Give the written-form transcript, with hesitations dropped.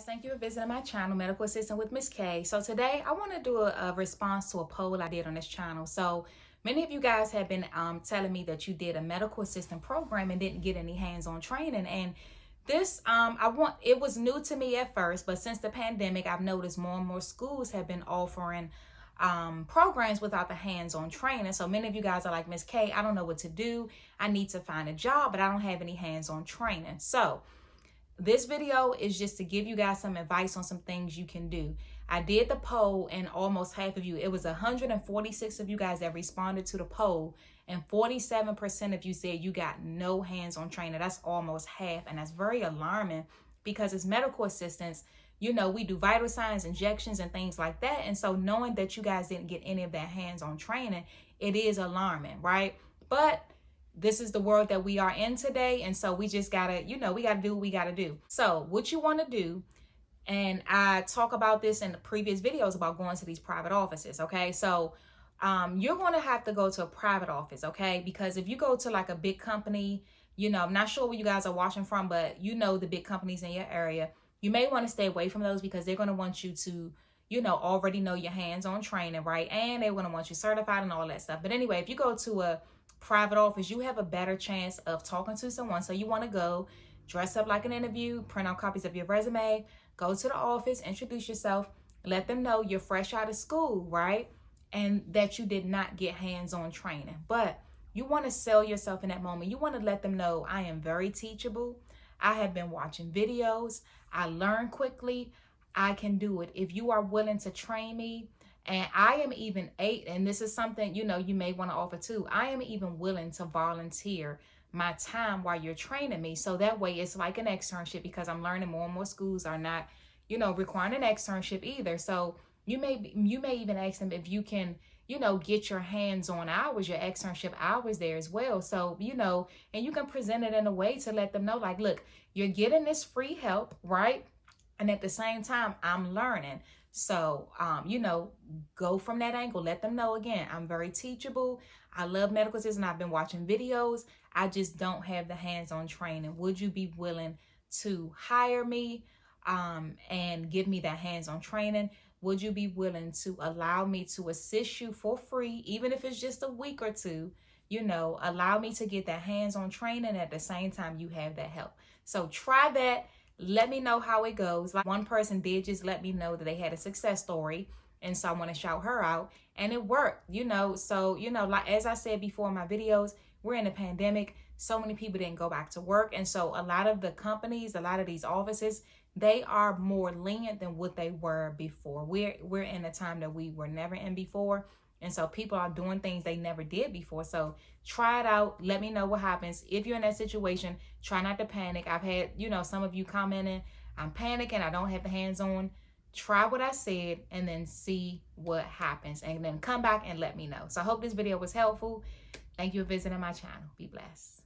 Thank you for visiting my channel, Medical Assistant with Miss K. So today I want to do a response to a poll I did on this channel. So many of you guys have been telling me that you did a medical assistant program and didn't get any hands-on training. And this, it was new to me at first, but since the pandemic, I've noticed more and more schools have been offering programs without the hands-on training. So many of you guys are like, Miss K, I don't know what to do. I need to find a job, but I don't have any hands-on training. So this video is just to give you guys some advice on some things you can do. I did the poll and almost half of you, it was 146 of you guys that responded to the poll, and 47% of you said you got no hands-on training. That's almost half, and that's very alarming because as medical assistants, you know, we do vital signs, injections, and things like that. And so knowing that you guys didn't get any of that hands-on training, it is alarming, right? But this is the world that we are in today. And so we just gotta, you know, we gotta do what we gotta do. So what you wanna do, and I talk about this in the previous videos about going to these private offices, okay? So you're gonna have to go to a private office, okay? Because if you go to like a big company, you know, I'm not sure where you guys are watching from, but you know the big companies in your area, you may wanna stay away from those because they're gonna want you to, you know, already know your hands-on training, right? And they're gonna want you certified and all that stuff. But anyway, if you go to a private office, you have a better chance of talking to someone. So you want to go dress up like an interview, print out copies of your resume, go to the office, introduce yourself, let them know you're fresh out of school, right? And that you did not get hands-on training. But you want to sell yourself in that moment. You want to let them know, I am very teachable. I have been watching videos. I learn quickly. I can do it. If you are willing to train me, and I am even and this is something, you know, you may want to offer too, I am even willing to volunteer my time while you're training me. So that way it's like an externship, because I'm learning more and more schools are not, you know, requiring an externship either. So you may even ask them if you can, you know, get your hands-on hours, your externship hours there as well. So, you know, and you can present it in a way to let them know, like, look, you're getting this free help, right? And at the same time, I'm learning. So, you know, go from that angle. Let them know, again, I'm very teachable. I love medical assistant. I've been watching videos. I just don't have the hands-on training. Would you be willing to hire me and give me that hands-on training? Would you be willing to allow me to assist you for free, even if it's just a week or two? You know, allow me to get that hands-on training at the same time you have that help. So try that. Let me know how it goes. Like, one person did just let me know that they had a success story, and so I want to shout her out, and it worked, you know. So, you know, like as I said before in my videos, we're in a pandemic. So many people didn't go back to work, and so a lot of the companies, a lot of these offices, they are more lenient than what they were before. We're in a time that we were never in before. And so people are doing things they never did before. So try it out. Let me know what happens. If you're in that situation, try not to panic. I've had, you know, some of you commenting, I'm panicking, I don't have the hands-on. Try what I said and then see what happens. And then come back and let me know. So I hope this video was helpful. Thank you for visiting my channel. Be blessed.